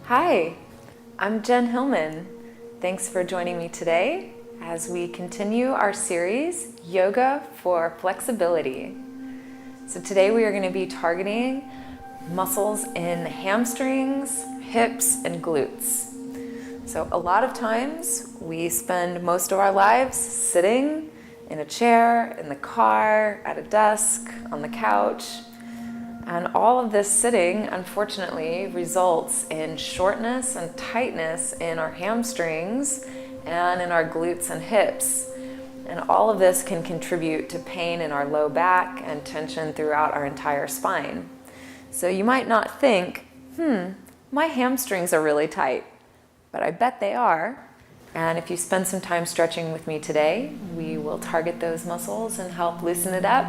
Hi, I'm Jen Hillman. Thanks for joining me today as we continue our series, Yoga for Flexibility. So today we are going to be targeting muscles in the hamstrings, hips, and glutes. So a lot of times we spend most of our lives sitting in a chair, in the car, at a desk, on the couch. And all of this sitting, unfortunately, results in shortness and tightness in our hamstrings and in our glutes and hips. And all of this can contribute to pain in our low back and tension throughout our entire spine. So you might not think, my hamstrings are really tight, but I bet they are. And if you spend some time stretching with me today, we will target those muscles and help loosen it up,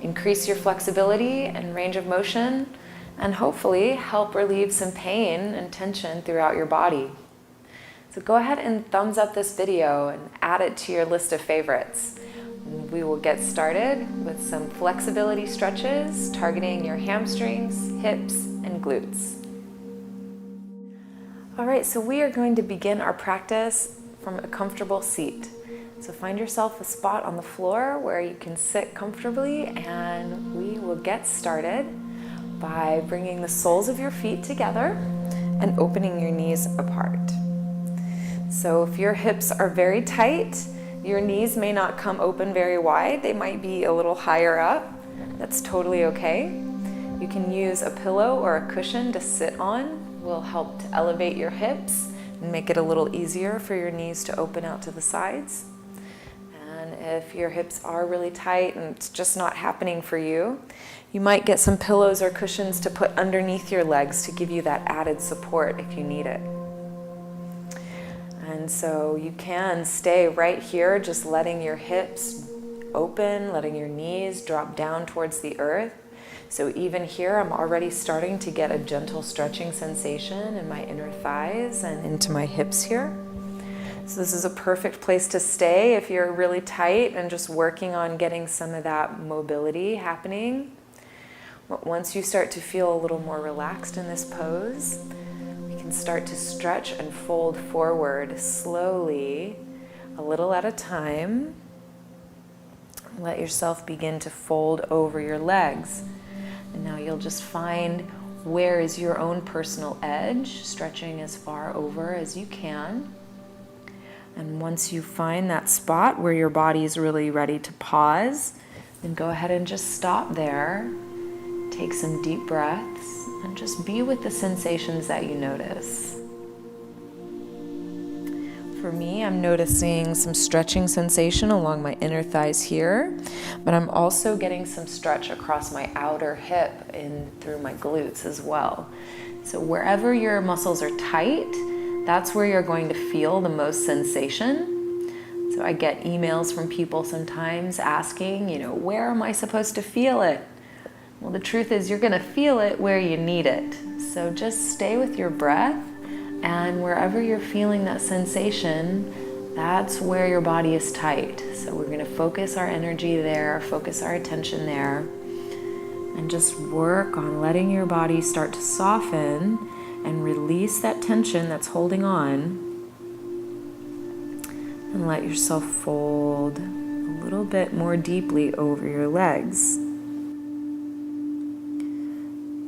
increase your flexibility and range of motion, and hopefully help relieve some pain and tension throughout your body. So go ahead and thumbs up this video and add it to your list of favorites. We will get started with some flexibility stretches targeting your hamstrings, hips, and glutes. All right, so we are going to begin our practice from a comfortable seat. So find yourself a spot on the floor where you can sit comfortably, and we will get started by bringing the soles of your feet together and opening your knees apart. So if your hips are very tight, your knees may not come open very wide. They might be a little higher up. That's totally okay. You can use a pillow or a cushion to sit on. Will help to elevate your hips and make it a little easier for your knees to open out to the sides. If your hips are really tight and it's just not happening for you, you might get some pillows or cushions to put underneath your legs to give you that added support if you need it. And so you can stay right here, just letting your hips open, letting your knees drop down towards the earth. So even here, I'm already starting to get a gentle stretching sensation in my inner thighs and into my hips here. So this is a perfect place to stay if you're really tight and just working on getting some of that mobility happening. But once you start to feel a little more relaxed in this pose, we can start to stretch and fold forward slowly, a little at a time. Let yourself begin to fold over your legs. And now you'll just find where is your own personal edge, stretching as far over as you can. And once you find that spot where your body is really ready to pause, then go ahead and just stop there. Take some deep breaths and just be with the sensations that you notice. For me, I'm noticing some stretching sensation along my inner thighs here, but I'm also getting some stretch across my outer hip and through my glutes as well. So wherever your muscles are tight, that's where you're going to feel the most sensation. So I get emails from people sometimes asking, where am I supposed to feel it? Well, the truth is you're going to feel it where you need it. So just stay with your breath, and wherever you're feeling that sensation, that's where your body is tight. So we're going to focus our energy there, focus our attention there, and just work on letting your body start to soften and release that tension that's holding on, and let yourself fold a little bit more deeply over your legs.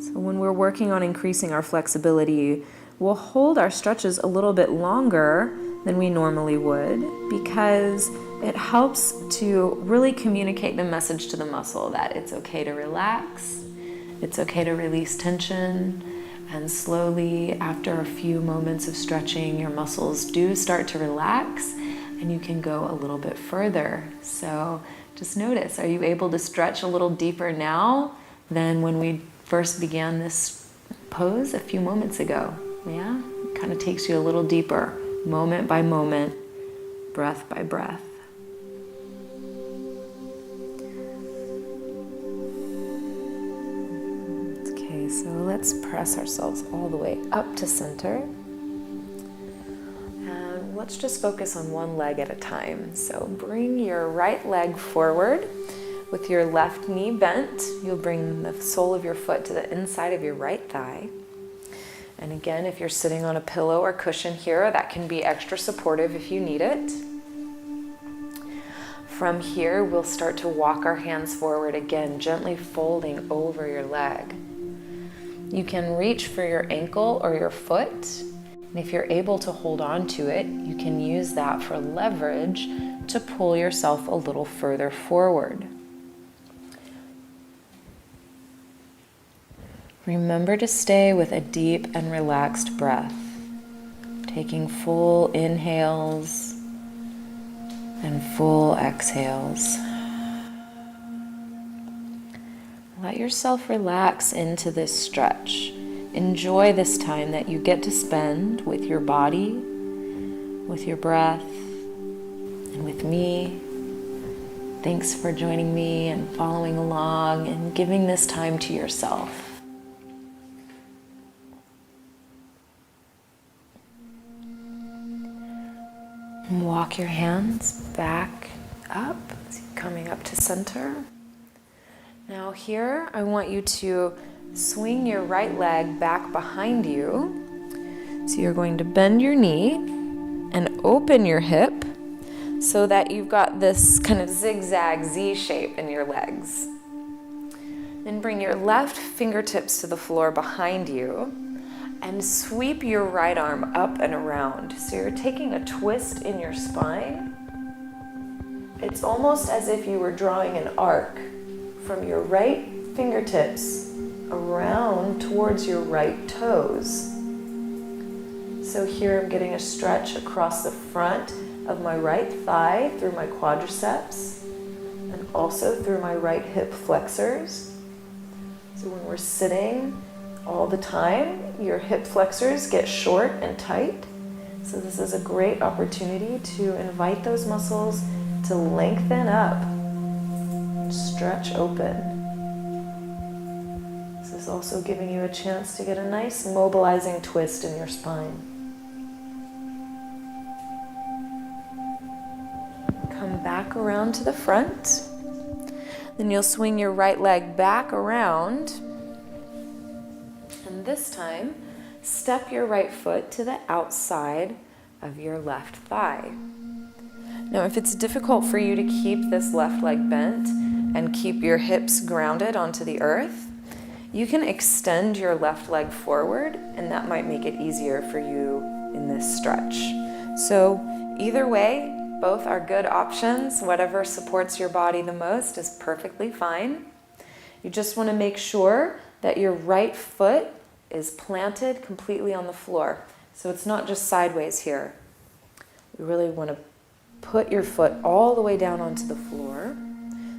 So when we're working on increasing our flexibility, we'll hold our stretches a little bit longer than we normally would, because it helps to really communicate the message to the muscle that it's okay to relax, it's okay to release tension. And slowly, after a few moments of stretching, your muscles do start to relax and you can go a little bit further. So just notice, are you able to stretch a little deeper now than when we first began this pose a few moments ago? Yeah, it kind of takes you a little deeper, moment by moment, breath by breath. So let's press ourselves all the way up to center. And let's just focus on one leg at a time. So bring your right leg forward with your left knee bent. You'll bring the sole of your foot to the inside of your right thigh. And again, if you're sitting on a pillow or cushion here, that can be extra supportive if you need it. From here, we'll start to walk our hands forward again, gently folding over your leg. You can reach for your ankle or your foot, and if you're able to hold on to it, you can use that for leverage to pull yourself a little further forward. Remember to stay with a deep and relaxed breath, taking full inhales and full exhales. Let yourself relax into this stretch. Enjoy this time that you get to spend with your body, with your breath, and with me. Thanks for joining me and following along and giving this time to yourself. And walk your hands back up, coming up to center. Now here, I want you to swing your right leg back behind you. So you're going to bend your knee and open your hip so that you've got this kind of zigzag Z shape in your legs. Then bring your left fingertips to the floor behind you and sweep your right arm up and around. So you're taking a twist in your spine. It's almost as if you were drawing an arc from your right fingertips around towards your right toes. So here I'm getting a stretch across the front of my right thigh through my quadriceps and also through my right hip flexors. So when we're sitting all the time, your hip flexors get short and tight. So this is a great opportunity to invite those muscles to lengthen up. Stretch open. This is also giving you a chance to get a nice mobilizing twist in your spine. Come back around to the front. Then you'll swing your right leg back around. And this time, step your right foot to the outside of your left thigh. Now, if it's difficult for you to keep this left leg bent and keep your hips grounded onto the earth, you can extend your left leg forward, and that might make it easier for you in this stretch. So either way, both are good options. Whatever supports your body the most is perfectly fine. You just want to make sure that your right foot is planted completely on the floor. So it's not just sideways here. We really want to put your foot all the way down onto the floor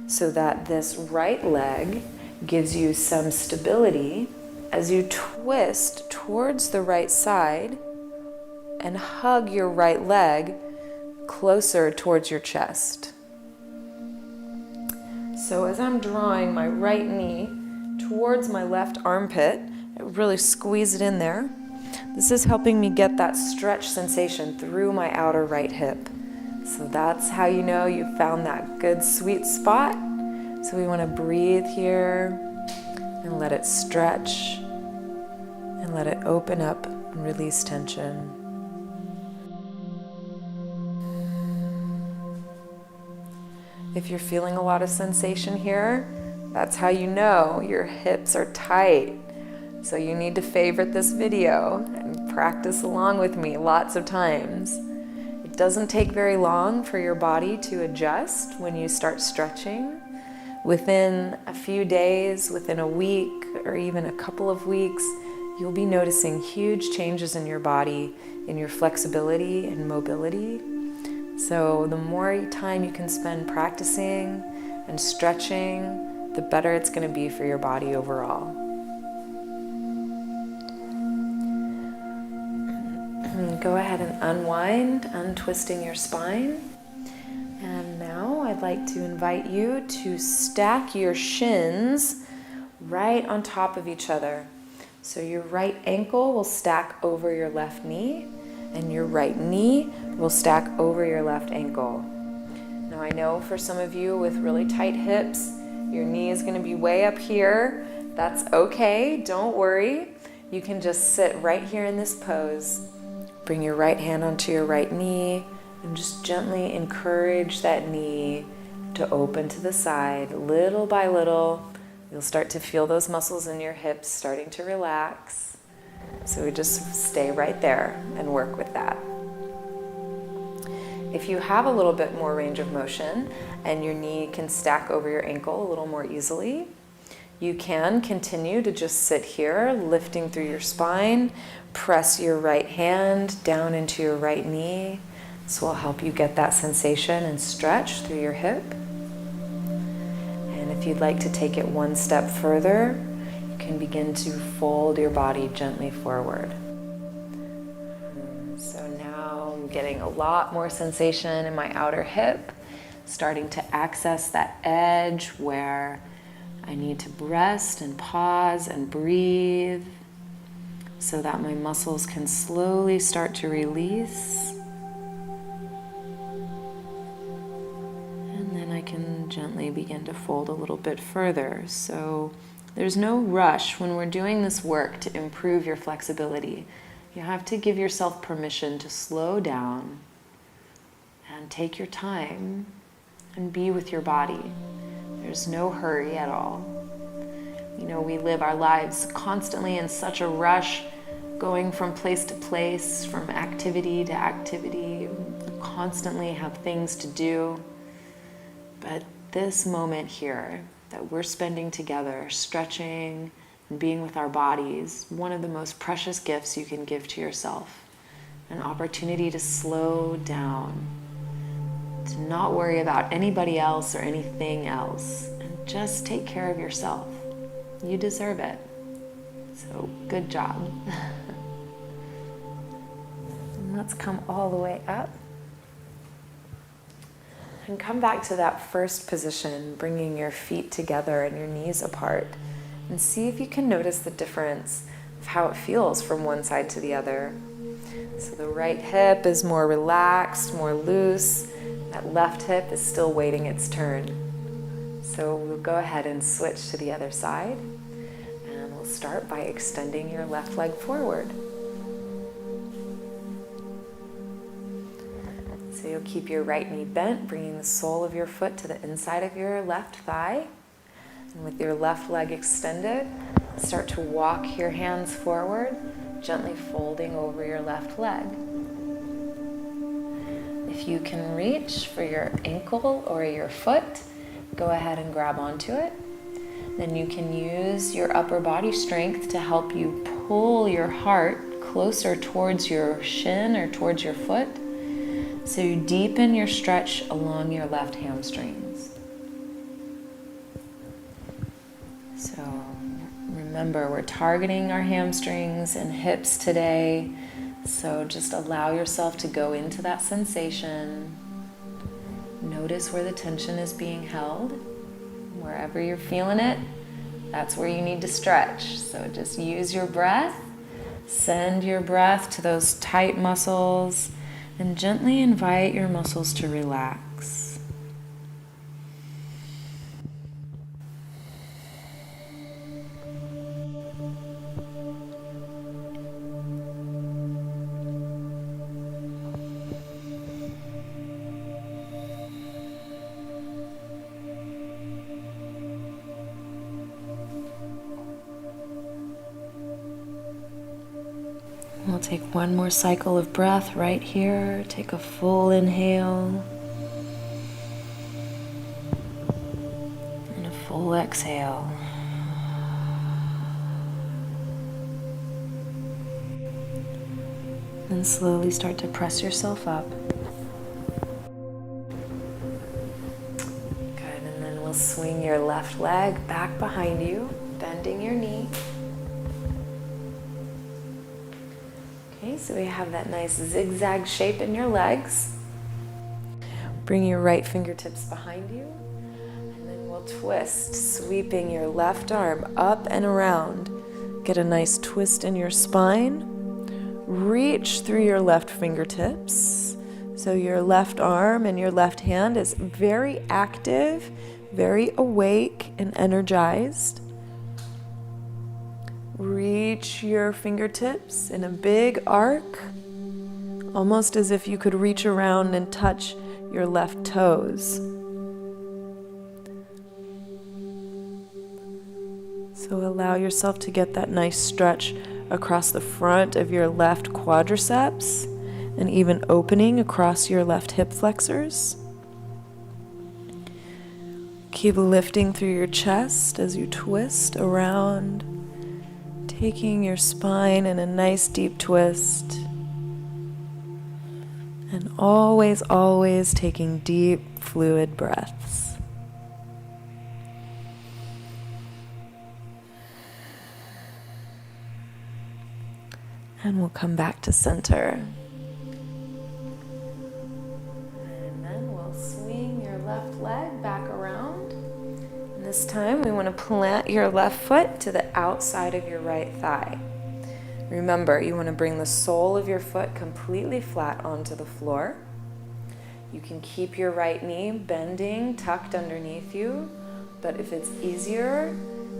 so that this right leg gives you some stability as you twist towards the right side and hug your right leg closer towards your chest. So as I'm drawing my right knee towards my left armpit, I really squeeze it in there. This is helping me get that stretch sensation through my outer right hip. So that's how you know you've found that good sweet spot. So we want to breathe here and let it stretch and let it open up and release tension. If you're feeling a lot of sensation here, that's how you know your hips are tight. So you need to favorite this video and practice along with me lots of times. It doesn't take very long for your body to adjust when you start stretching. Within a few days, within a week, or even a couple of weeks, you'll be noticing huge changes in your body, in your flexibility and mobility. So the more time you can spend practicing and stretching, the better it's going to be for your body overall. Go ahead and unwind, untwisting your spine. And now I'd like to invite you to stack your shins right on top of each other. So your right ankle will stack over your left knee, and your right knee will stack over your left ankle. Now I know for some of you with really tight hips, your knee is going to be way up here. That's okay, don't worry. You can just sit right here in this pose. Bring your right hand onto your right knee and just gently encourage that knee to open to the side. Little by little, you'll start to feel those muscles in your hips starting to relax. So we just stay right there and work with that. If you have a little bit more range of motion and your knee can stack over your ankle a little more easily, you can continue to just sit here, lifting through your spine. Press your right hand down into your right knee. This will help you get that sensation and stretch through your hip. And if you'd like to take it one step further, you can begin to fold your body gently forward. So now I'm getting a lot more sensation in my outer hip, starting to access that edge where I need to rest and pause and breathe so that my muscles can slowly start to release. And then I can gently begin to fold a little bit further. So there's no rush when we're doing this work to improve your flexibility. You have to give yourself permission to slow down and take your time and be with your body. There's no hurry at all. You know, we live our lives constantly in such a rush, going from place to place, from activity to activity. We constantly have things to do. But this moment here that we're spending together, stretching and being with our bodies, one of the most precious gifts you can give to yourself. An opportunity to slow down, to not worry about anybody else or anything else, and just take care of yourself. You deserve it. So good job. And let's come all the way up. And come back to that first position, bringing your feet together and your knees apart. And see if you can notice the difference of how it feels from one side to the other. So the right hip is more relaxed, more loose. That left hip is still waiting its turn. So we'll go ahead and switch to the other side. And we'll start by extending your left leg forward. So you'll keep your right knee bent, bringing the sole of your foot to the inside of your left thigh. And with your left leg extended, start to walk your hands forward, gently folding over your left leg. If you can reach for your ankle or your foot, go ahead and grab onto it. Then you can use your upper body strength to help you pull your heart closer towards your shin or towards your foot. So you deepen your stretch along your left hamstrings. So remember, we're targeting our hamstrings and hips today. So just allow yourself to go into that sensation. Notice where the tension is being held. Wherever you're feeling it, that's where you need to stretch. So just use your breath. Send your breath to those tight muscles and gently invite your muscles to relax. We'll take one more cycle of breath right here. Take a full inhale and a full exhale. Then slowly start to press yourself up. Good, and then we'll swing your left leg back behind you, bending your knee. Okay, so we have that nice zigzag shape in your legs. Bring your right fingertips behind you, and then we'll twist, sweeping your left arm up and around. Get a nice twist in your spine. Reach through your left fingertips. So your left arm and your left hand is very active, very awake and energized. reach your fingertips in a big arc, almost as if you could reach around and touch your left toes. So allow yourself to get that nice stretch across the front of your left quadriceps and even opening across your left hip flexors. Keep lifting through your chest as you twist around, taking your spine in a nice deep twist. And always, always taking deep, fluid breaths. And we'll come back to center. And then we'll swing your left leg back around. And this time we want to plant your left foot to the outside of your right thigh. Remember, you want to bring the sole of your foot completely flat onto the floor. You can keep your right knee bending, tucked underneath you, but if it's easier,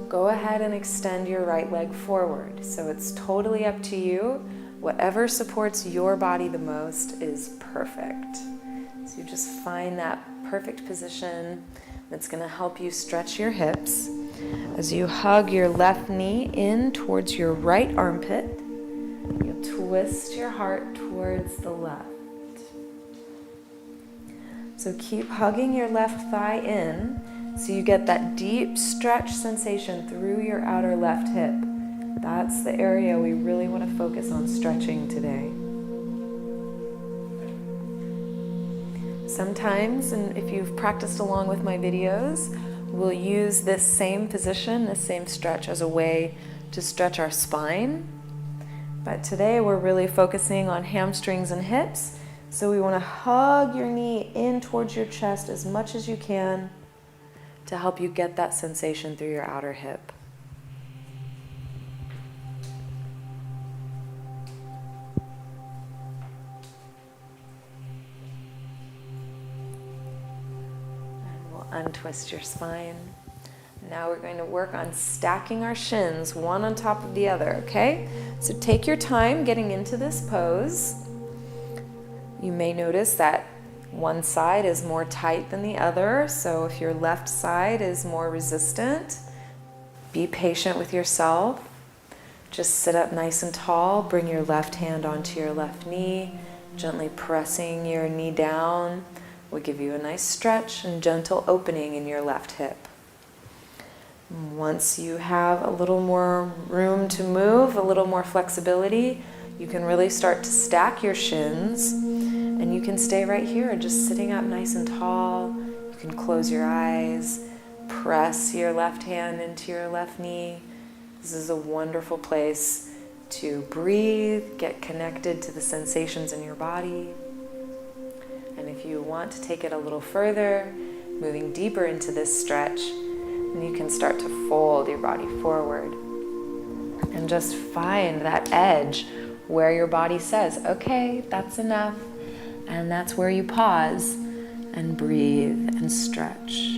go ahead and extend your right leg forward. So it's totally up to you. Whatever supports your body the most is perfect. So you just find that perfect position that's going to help you stretch your hips. As you hug your left knee in towards your right armpit, you'll twist your heart towards the left. So keep hugging your left thigh in so you get that deep stretch sensation through your outer left hip. That's the area we really want to focus on stretching today. Sometimes, and if you've practiced along with my videos, we'll use this same position, this same stretch as a way to stretch our spine. But today we're really focusing on hamstrings and hips. So we want to hug your knee in towards your chest as much as you can to help you get that sensation through your outer hip. Untwist your spine. Now we're going to work on stacking our shins one on top of the other, okay? So take your time getting into this pose. You may notice that one side is more tight than the other, so if your left side is more resistant, be patient with yourself. Just sit up nice and tall, bring your left hand onto your left knee, gently pressing your knee down. Will give you a nice stretch and gentle opening in your left hip. Once you have a little more room to move, a little more flexibility, you can really start to stack your shins, and you can stay right here, just sitting up nice and tall. You can close your eyes, press your left hand into your left knee. This is a wonderful place to breathe, get connected to the sensations in your body. And if you want to take it a little further, moving deeper into this stretch, then you can start to fold your body forward and just find that edge where your body says, okay, that's enough. And that's where you pause and breathe and stretch.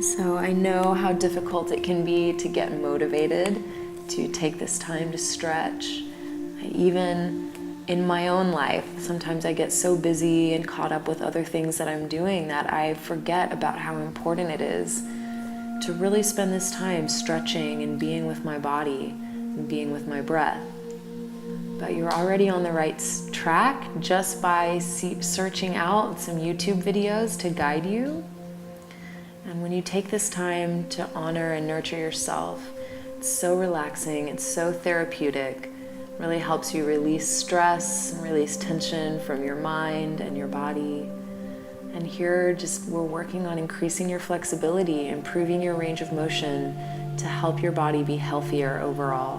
So I know how difficult it can be to get motivated to take this time to stretch. Even in my own life, sometimes I get so busy and caught up with other things that I'm doing that I forget about how important it is to really spend this time stretching and being with my body and being with my breath. But you're already on the right track just by searching out some YouTube videos to guide you. And when you take this time to honor and nurture yourself, it's so relaxing, it's so therapeutic. It really helps you release stress and release tension from your mind and your body. And here, we're working on increasing your flexibility, improving your range of motion to help your body be healthier overall.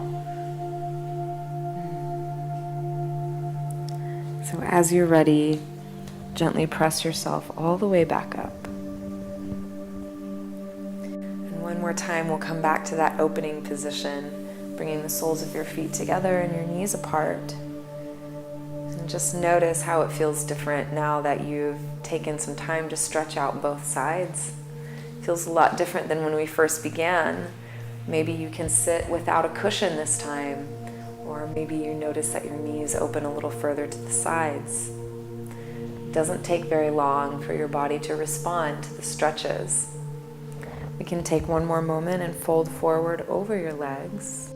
So as you're ready, gently press yourself all the way back up. One more time, we'll come back to that opening position bringing the soles of your feet together and your knees apart. And just notice how it feels different now that you've taken some time to stretch out both sides. It feels a lot different than when we first began. Maybe you can sit without a cushion this time, or maybe you notice that your knees open a little further to the sides. It doesn't take very long for your body to respond to the stretches. We can take one more moment and fold forward over your legs.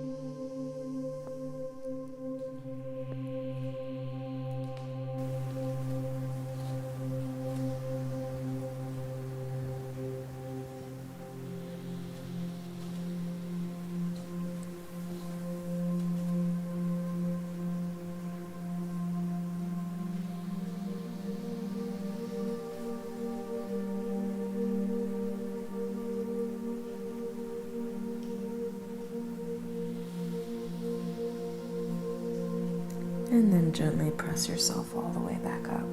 And then gently press yourself all the way back up.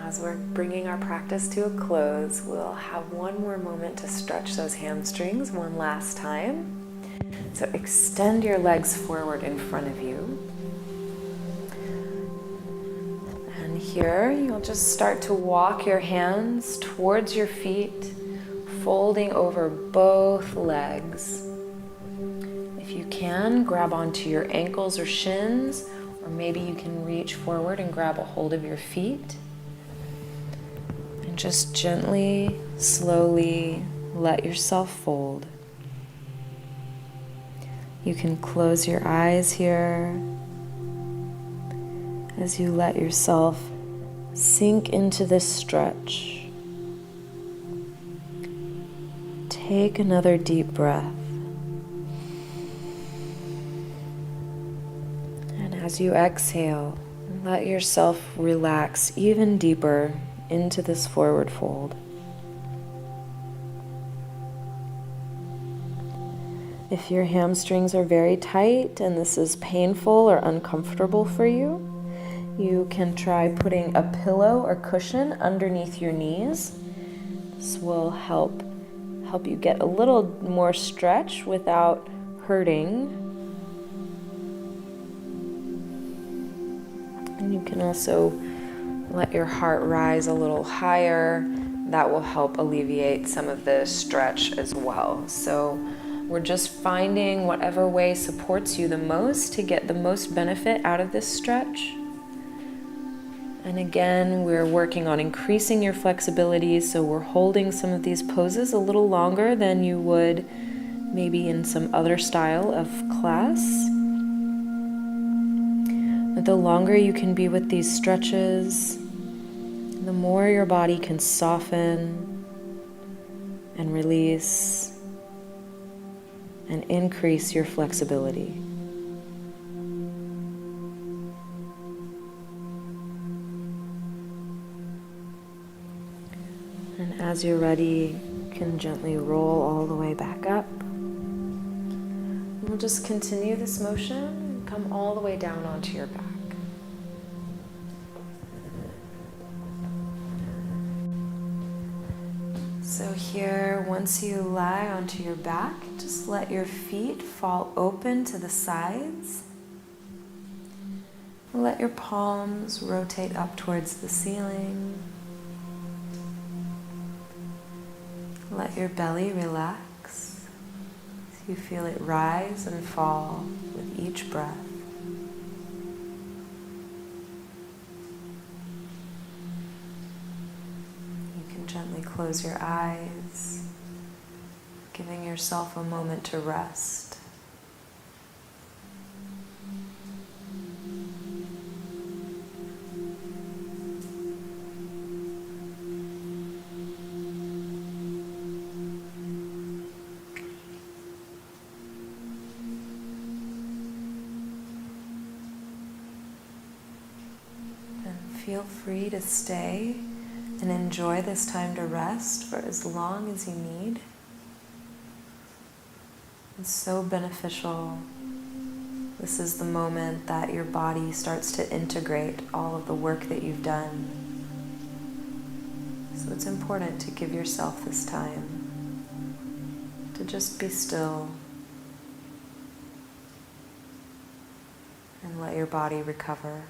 As we're bringing our practice to a close, we'll have one more moment to stretch those hamstrings one last time. So extend your legs forward in front of you. And here you'll just start to walk your hands towards your feet, folding over both legs. If you can, grab onto your ankles or shins, or maybe you can reach forward and grab a hold of your feet. And just gently, slowly let yourself fold. You can close your eyes here as you let yourself sink into this stretch. Take another deep breath. As you exhale, let yourself relax even deeper into this forward fold. If your hamstrings are very tight and this is painful or uncomfortable for you, you can try putting a pillow or cushion underneath your knees. This will help you get a little more stretch without hurting. And you can also let your heart rise a little higher. That will help alleviate some of the stretch as well. So we're just finding whatever way supports you the most to get the most benefit out of this stretch. And again, we're working on increasing your flexibility, so we're holding some of these poses a little longer than you would maybe in some other style of class. But the longer you can be with these stretches, the more your body can soften and release and increase your flexibility. And as you're ready, you can gently roll all the way back up. We'll just continue this motion and come all the way down onto your back. So here, once you lie onto your back, just let your feet fall open to the sides. Let your palms rotate up towards the ceiling. Let your belly relax as you feel it rise and fall with each breath. You can gently close your eyes, giving yourself a moment to rest. Feel free to stay and enjoy this time to rest for as long as you need. It's so beneficial. This is the moment that your body starts to integrate all of the work that you've done. So it's important to give yourself this time. to just be still and let your body recover.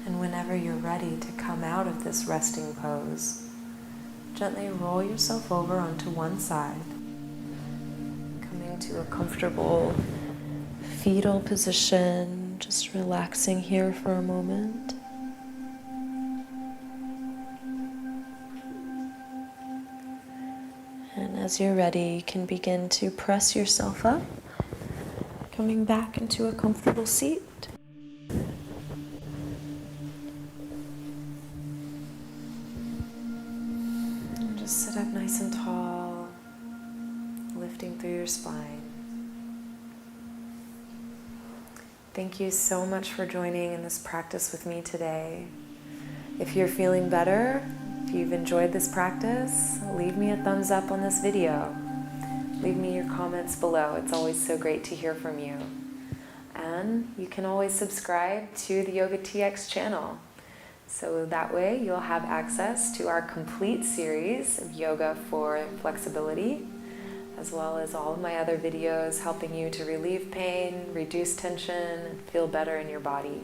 And whenever you're ready to come out of this resting pose, gently roll yourself over onto one side, coming to a comfortable fetal position, just relaxing here for a moment. And as you're ready, you can begin to press yourself up, coming back into a comfortable seat. And just sit up nice and tall, lifting through your spine. Thank you so much for joining in this practice with me today. If you're feeling better, if you've enjoyed this practice, leave me a thumbs up on this video. Leave me your comments below. It's always so great to hear from you. And you can always subscribe to the Yoga TX channel. So that way you'll have access to our complete series of yoga for flexibility, as well as all of my other videos helping you to relieve pain, reduce tension, and feel better in your body.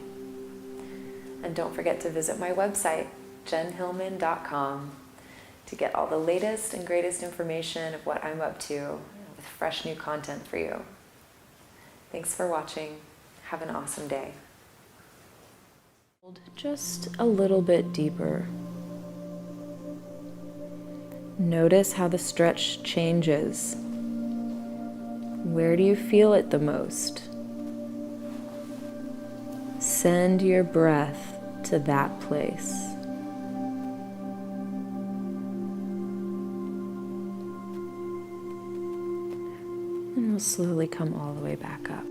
And don't forget to visit my website, jenhillman.com, to get all the latest and greatest information of what I'm up to with fresh new content for you. Thanks for watching. Have an awesome day. Just a little bit deeper. Notice how the stretch changes. Where do you feel it the most? Send your breath to that place. And we'll slowly come all the way back up.